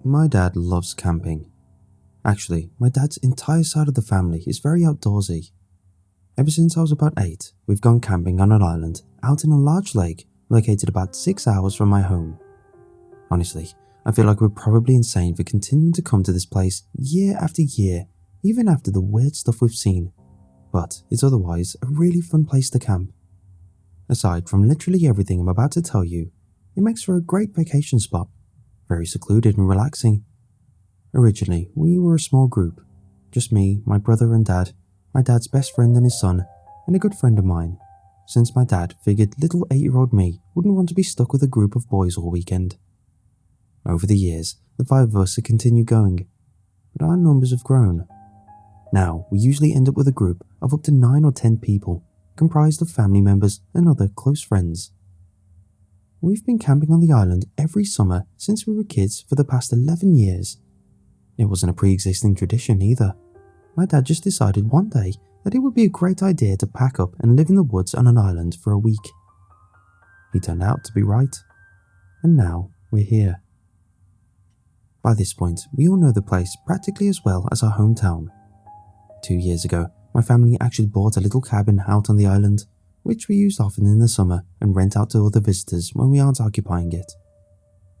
My dad loves camping. Actually, my dad's entire side of the family is very outdoorsy. Ever since I was about 8, we've gone camping on an island out in a large lake located about 6 hours from my home. Honestly, I feel like we're probably insane for continuing to come to this place year after year, even after the weird stuff we've seen, but it's otherwise a really fun place to camp. Aside from literally everything I'm about to tell you, it makes for a great vacation spot, very secluded and relaxing. Originally, we were a small group, just me, my brother and dad, my dad's best friend and his son, and a good friend of mine, since my dad figured little 8-year-old me wouldn't want to be stuck with a group of boys all weekend. Over the years, the 5 of us have continued going, but our numbers have grown. Now, we usually end up with a group of up to 9 or 10 people, comprised of family members and other close friends. We've been camping on the island every summer since we were kids for the past 11 years. It wasn't a pre-existing tradition either. My dad just decided one day that it would be a great idea to pack up and live in the woods on an island for a week. He turned out to be right. And now we're here. By this point, we all know the place practically as well as our hometown. 2 years ago, my family actually bought a little cabin out on the island, which we use often in the summer and rent out to other visitors when we aren't occupying it.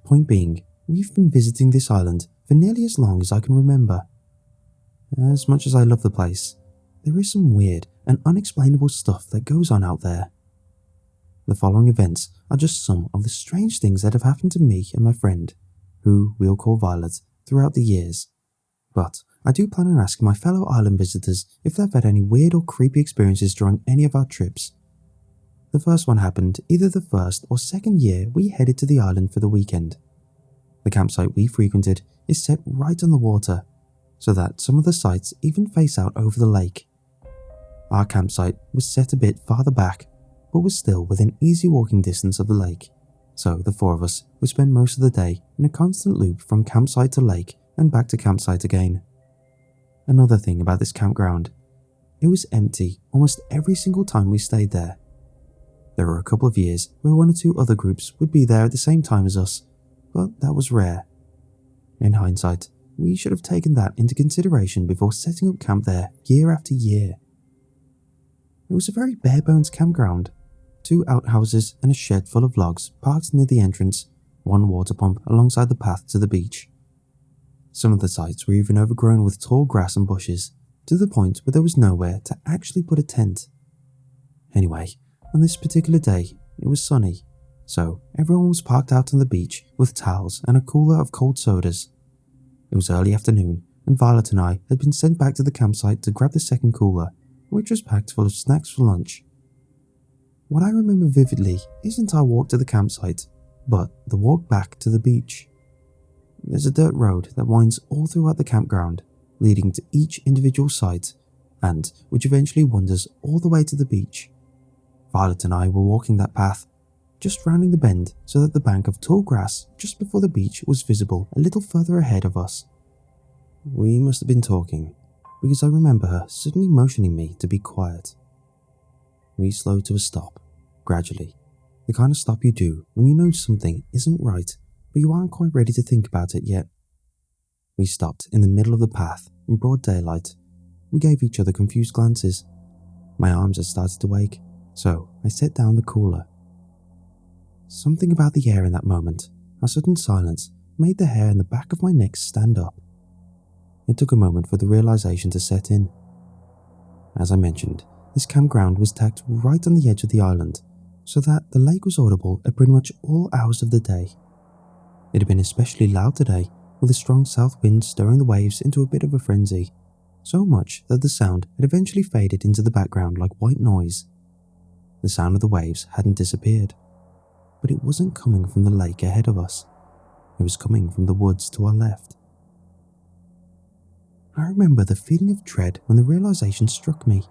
Point being, we've been visiting this island for nearly as long as I can remember. As much as I love the place, there is some weird and unexplainable stuff that goes on out there. The following events are just some of the strange things that have happened to me and my friend, who we'll call Violet, throughout the years. But I do plan on asking my fellow island visitors if they've had any weird or creepy experiences during any of our trips. The first one happened either the first or second year we headed to the island for the weekend. The campsite we frequented is set right on the water, so that some of the sites even face out over the lake. Our campsite was set a bit farther back, but was still within easy walking distance of the lake, so the 4 of us would spend most of the day in a constant loop from campsite to lake and back to campsite again. Another thing about this campground, it was empty almost every single time we stayed there. There were a couple of years where 1 or 2 other groups would be there at the same time as us, but that was rare. In hindsight, we should have taken that into consideration before setting up camp there year after year. It was a very bare-bones campground. 2 outhouses and a shed full of logs parked near the entrance, 1 water pump alongside the path to the beach. Some of the sites were even overgrown with tall grass and bushes, to the point where there was nowhere to actually put a tent. Anyway, on this particular day, it was sunny, so everyone was parked out on the beach with towels and a cooler of cold sodas. It was early afternoon, and Violet and I had been sent back to the campsite to grab the second cooler, which was packed full of snacks for lunch. What I remember vividly isn't our walk to the campsite, but the walk back to the beach. There's a dirt road that winds all throughout the campground, leading to each individual site, and which eventually wanders all the way to the beach. Violet and I were walking that path, just rounding the bend so that the bank of tall grass just before the beach was visible a little further ahead of us. We must have been talking, because I remember her suddenly motioning me to be quiet. We slowed to a stop, gradually, the kind of stop you do when you know something isn't right, but you aren't quite ready to think about it yet. We stopped in the middle of the path in broad daylight. We gave each other confused glances. My arms had started to ache, so I set down the cooler. Something about the air in that moment, our sudden silence, made the hair in the back of my neck stand up. It took a moment for the realization to set in. As I mentioned, this campground was tacked right on the edge of the island, so that the lake was audible at pretty much all hours of the day. It had been especially loud today, with a strong south wind stirring the waves into a bit of a frenzy, so much that the sound had eventually faded into the background like white noise. The sound of the waves hadn't disappeared, but it wasn't coming from the lake ahead of us. It was coming from the woods to our left. I remember the feeling of dread when the realization struck me.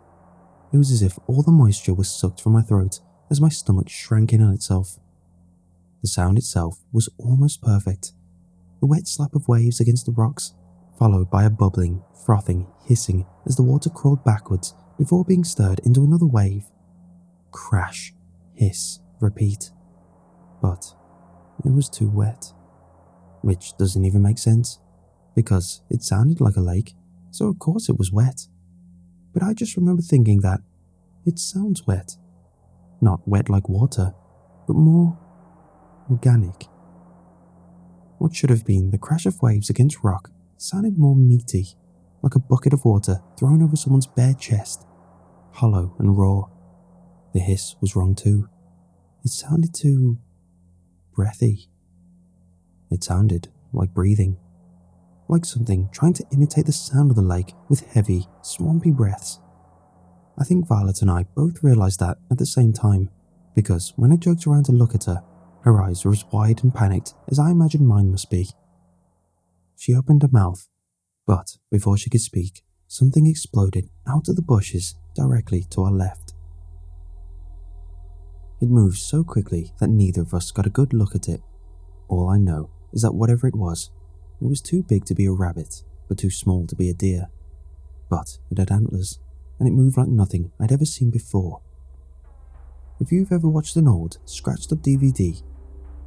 It was as if all the moisture was sucked from my throat as my stomach shrank in on itself. The sound itself was almost perfect. The wet slap of waves against the rocks, followed by a bubbling, frothing, hissing as the water crawled backwards before being stirred into another wave. Crash, hiss, repeat. But it was too wet. which doesn't even make sense, because it sounded like a lake, so of course it was wet. But I just remember thinking that it sounds wet. Not wet like water, but more organic. What should have been the crash of waves against rock sounded more meaty, like a bucket of water thrown over someone's bare chest, hollow and raw. The hiss was wrong too. It sounded too breathy. It sounded like breathing, like something trying to imitate the sound of the lake with heavy, swampy breaths. I think Violet and I both realised that at the same time, because when I jerked around to look at her, her eyes were as wide and panicked as I imagined mine must be. She opened her mouth, but before she could speak, something exploded out of the bushes directly to our left. It moved so quickly that neither of us got a good look at it. All I know is that whatever it was too big to be a rabbit, but too small to be a deer. But it had antlers, and it moved like nothing I'd ever seen before. If you've ever watched an old, scratched up DVD,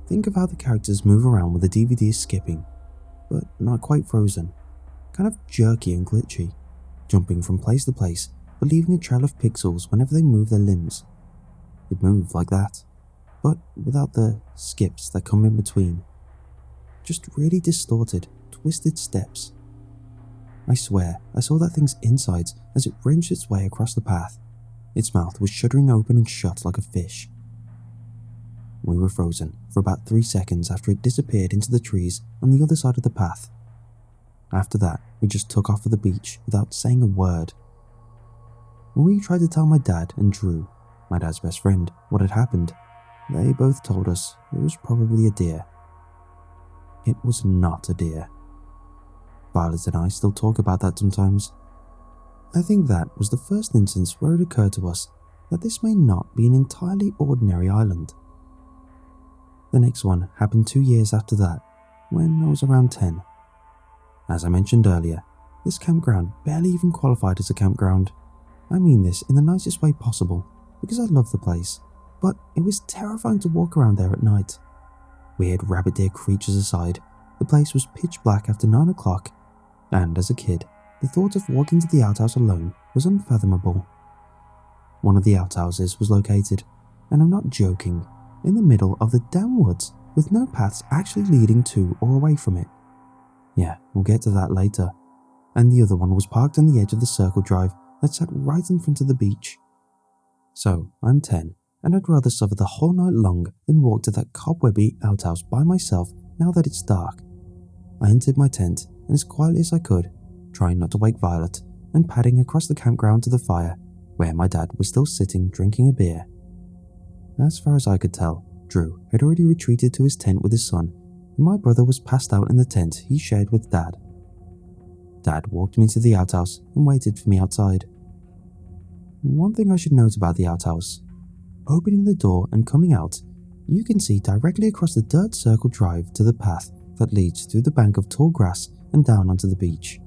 think of how the characters move around when the DVD is skipping, but not quite frozen, kind of jerky and glitchy, jumping from place to place, but leaving a trail of pixels whenever they move their limbs. It moved like that, but without the skips that come in between. Just really distorted, twisted steps. I swear I saw that thing's insides as it wrenched its way across the path. Its mouth was shuddering open and shut like a fish. We were frozen for about 3 seconds after it disappeared into the trees on the other side of the path. After that, we just took off for the beach without saying a word. When we tried to tell my dad and Drew, my dad's best friend, what had happened, they both told us it was probably a deer. It was not a deer. Violet and I still talk about that sometimes. I think that was the first instance where it occurred to us that this may not be an entirely ordinary island. The next one happened 2 years after that, when I was around 10. As I mentioned earlier, this campground barely even qualified as a campground. I mean this in the nicest way possible, because I love the place, but it was terrifying to walk around there at night. Weird rabbit deer creatures aside, the place was pitch black after 9 o'clock, and as a kid, the thought of walking to the outhouse alone was unfathomable. One of the outhouses was located, and I'm not joking, in the middle of the damn woods with no paths actually leading to or away from it. Yeah, we'll get to that later. And the other one was parked on the edge of the circle drive that sat right in front of the beach. So, I'm 10, and I'd rather suffer the whole night long than walk to that cobwebby outhouse by myself now that it's dark. I entered my tent, and as quietly as I could, trying not to wake Violet, and padding across the campground to the fire, where my dad was still sitting drinking a beer. As far as I could tell, Drew had already retreated to his tent with his son, and my brother was passed out in the tent he shared with Dad. Dad walked me to the outhouse and waited for me outside. One thing I should note about the outhouse: opening the door and coming out, you can see directly across the dirt circle drive to the path that leads through the bank of tall grass and down onto the beach.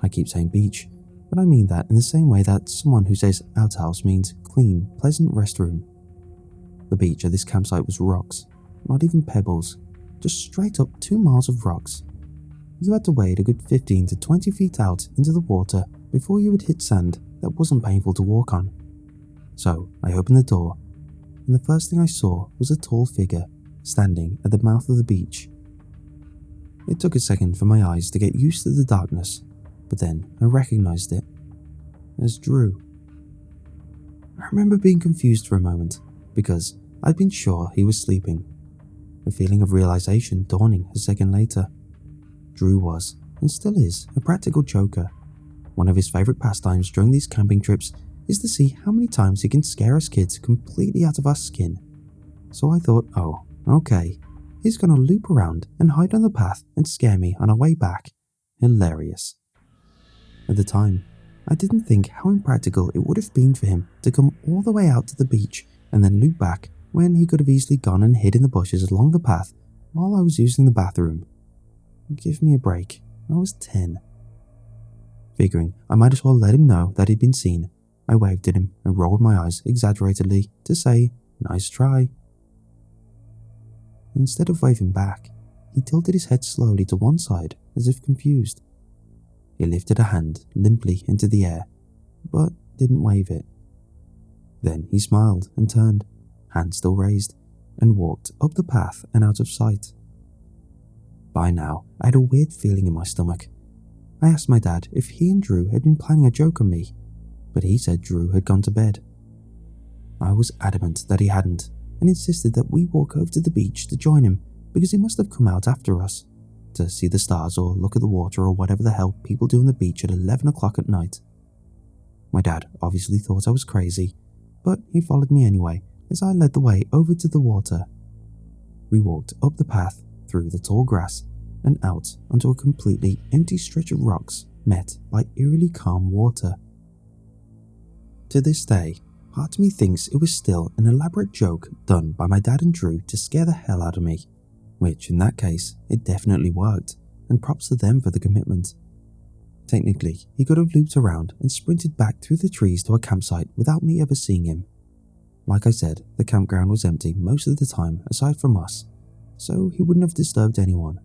I keep saying beach, but I mean that in the same way that someone who says outhouse means clean, pleasant restroom. The beach at this campsite was rocks, not even pebbles, just straight up 2 miles of rocks. You had to wade a good 15 to 20 feet out into the water before you would hit sand that wasn't painful to walk on. So I opened the door, and the first thing I saw was a tall figure standing at the mouth of the beach. It took a second for my eyes to get used to the darkness, but then I recognized it as Drew. I remember being confused for a moment, because I'd been sure he was sleeping. A feeling of realization dawning a second later. Drew was, and still is, a practical joker. One of his favorite pastimes during these camping trips is to see how many times he can scare us kids completely out of our skin. So I thought, oh, okay, he's gonna loop around and hide on the path and scare me on our way back. Hilarious. At the time, I didn't think how impractical it would have been for him to come all the way out to the beach and then loop back when he could have easily gone and hid in the bushes along the path while I was using the bathroom. Give me a break, I was 10. Figuring I might as well let him know that he'd been seen, I waved at him and rolled my eyes exaggeratedly to say, nice try. Instead of waving back, he tilted his head slowly to one side as if confused. He lifted a hand limply into the air, but didn't wave it. Then he smiled and turned, hand still raised, and walked up the path and out of sight. By now, I had a weird feeling in my stomach. I asked my dad if he and Drew had been planning a joke on me, but he said Drew had gone to bed. I was adamant that he hadn't, and insisted that we walk over to the beach to join him because he must have come out after us, to see the stars or look at the water or whatever the hell people do on the beach at 11 o'clock at night. My dad obviously thought I was crazy, but he followed me anyway as I led the way over to the water. We walked up the path, through the tall grass, and out onto a completely empty stretch of rocks met by eerily calm water. To this day, part of me thinks it was still an elaborate joke done by my dad and Drew to scare the hell out of me, which in that case, it definitely worked, and props to them for the commitment. Technically, he could have looped around and sprinted back through the trees to a campsite without me ever seeing him. Like I said, the campground was empty most of the time aside from us, so he wouldn't have disturbed anyone.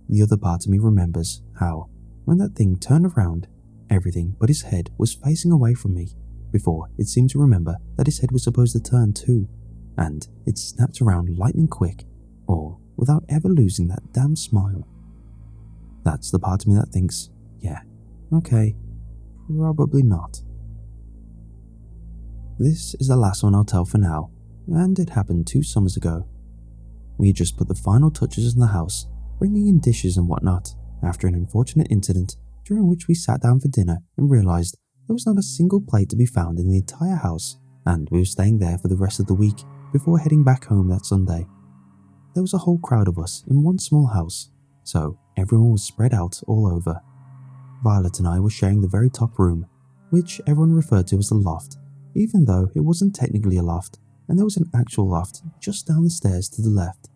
The other part of me remembers how, when that thing turned around, everything but his head was facing away from me, before it seemed to remember that his head was supposed to turn too, and it snapped around lightning quick, or without ever losing that damn smile. That's the part of me that thinks, yeah, okay, probably not. This is the last one I'll tell for now, and it happened 2 summers ago. We had just put the final touches in the house, bringing in dishes and whatnot, after an unfortunate incident during which we sat down for dinner and realised there was not a single plate to be found in the entire house, and we were staying there for the rest of the week before heading back home that Sunday. There was a whole crowd of us in one small house, so everyone was spread out all over. Violet and I were sharing the very top room, which everyone referred to as the loft, even though it wasn't technically a loft, and there was an actual loft just down the stairs to the left.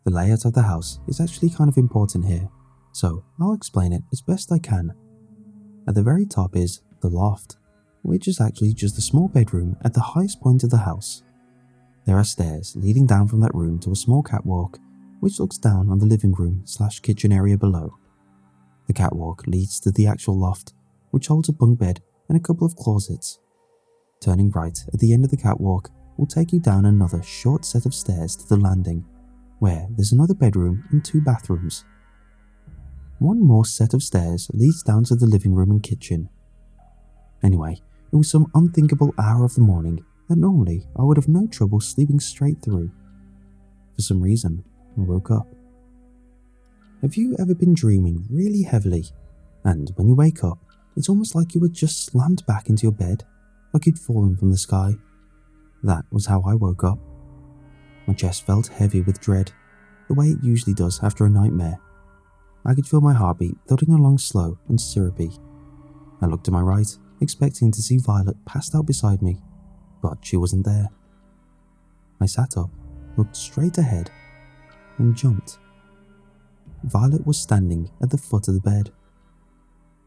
The layout of the house is actually kind of important here, so I'll explain it as best I can. At the very top is the loft, which is actually just a small bedroom at the highest point of the house. There are stairs leading down from that room to a small catwalk, which looks down on the living room / kitchen area below. The catwalk leads to the actual loft, which holds a bunk bed and a couple of closets. Turning right at the end of the catwalk will take you down another short set of stairs to the landing, where there's another bedroom and 2 bathrooms. One more set of stairs leads down to the living room and kitchen. Anyway, it was some unthinkable hour of the morning that normally I would have no trouble sleeping straight through. For some reason, I woke up. Have you ever been dreaming really heavily, and when you wake up, it's almost like you were just slammed back into your bed, like you'd fallen from the sky? That was how I woke up. My chest felt heavy with dread, the way it usually does after a nightmare. I could feel my heartbeat thudding along slow and syrupy. I looked to my right, expecting to see Violet passed out beside me, but she wasn't there. I sat up, looked straight ahead, and jumped. Violet was standing at the foot of the bed,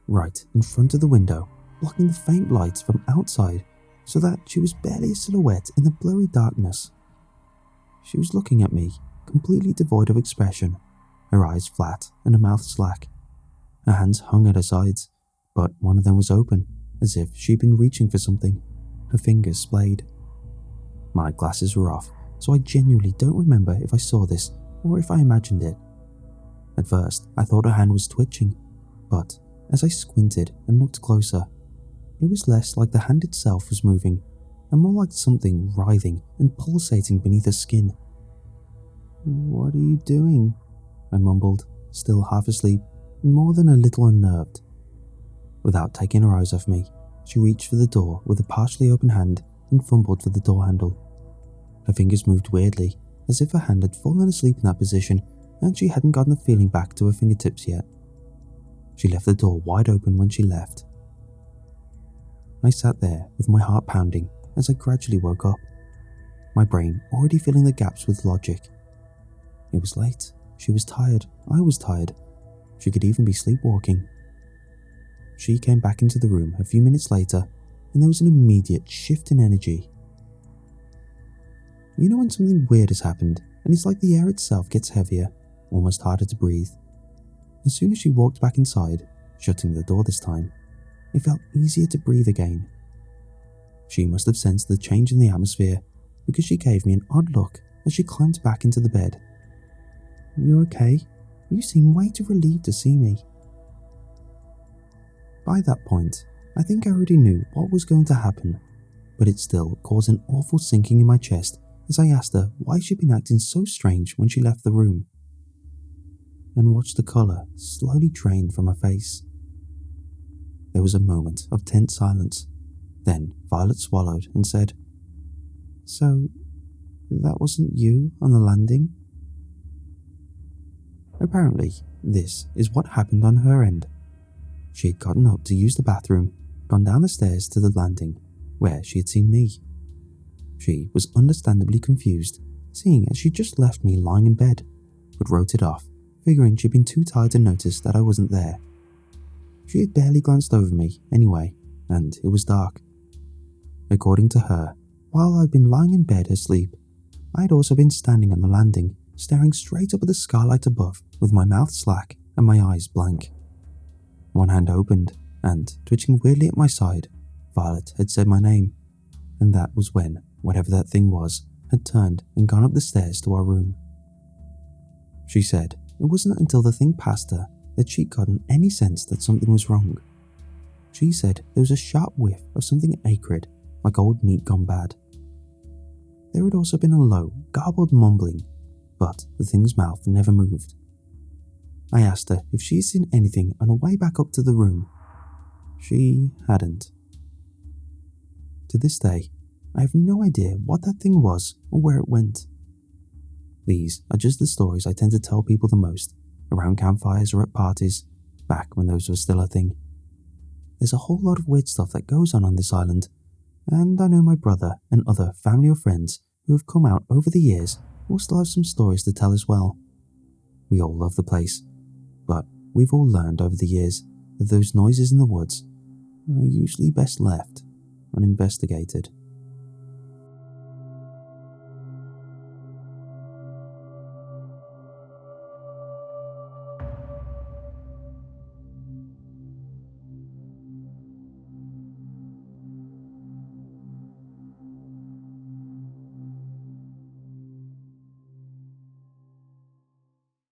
right in front of the window, blocking the faint lights from outside so that she was barely a silhouette in the blurry darkness. She was looking at me, completely devoid of expression, her eyes flat and her mouth slack. Her hands hung at her sides, but one of them was open, as if she'd been reaching for something. Her fingers splayed. My glasses were off, so I genuinely don't remember if I saw this or if I imagined it. At first, I thought her hand was twitching, but as I squinted and looked closer, it was less like the hand itself was moving and more like something writhing and pulsating beneath her skin. "What are you doing?" I mumbled, still half asleep and more than a little unnerved. Without taking her eyes off me, she reached for the door with a partially open hand and fumbled for the door handle. Her fingers moved weirdly, as if her hand had fallen asleep in that position and she hadn't gotten the feeling back to her fingertips yet. She left the door wide open when she left. I sat there with my heart pounding as I gradually woke up, my brain already filling the gaps with logic. It was late, she was tired, I was tired, she could even be sleepwalking. She came back into the room a few minutes later and there was an immediate shift in energy. You know when something weird has happened and it's like the air itself gets heavier, almost harder to breathe. As soon as she walked back inside, shutting the door this time, it felt easier to breathe again. She must have sensed the change in the atmosphere, because she gave me an odd look as she climbed back into the bed. "You okay? You seem way too relieved to see me." By that point, I think I already knew what was going to happen, but it still caused an awful sinking in my chest as I asked her why she'd been acting so strange when she left the room, and watched the colour slowly drain from her face. There was a moment of tense silence. Then Violet swallowed and said, "So, that wasn't you on the landing?" Apparently, this is what happened on her end. She had gotten up to use the bathroom, gone down the stairs to the landing, where she had seen me. She was understandably confused, seeing as she'd just left me lying in bed, but wrote it off, figuring she'd been too tired to notice that I wasn't there. She had barely glanced over me anyway, and it was dark. According to her, while I'd been lying in bed asleep, I had also been standing on the landing, staring straight up at the skylight above with my mouth slack and my eyes blank. One hand opened, and, twitching weirdly at my side, Violet had said my name, and that was when whatever that thing was had turned and gone up the stairs to our room. She said it wasn't until the thing passed her that she'd gotten any sense that something was wrong. She said there was a sharp whiff of something acrid, like old meat gone bad. There had also been a low, garbled mumbling, but the thing's mouth never moved. I asked her if she'd seen anything on her way back up to the room. She hadn't. To this day, I have no idea what that thing was or where it went. These are just the stories I tend to tell people the most, around campfires or at parties, back when those were still a thing. There's a whole lot of weird stuff that goes on this island, and I know my brother and other family or friends who have come out over the years will still have some stories to tell as well. We all love the place, but we've all learned over the years that those noises in the woods are usually best left uninvestigated.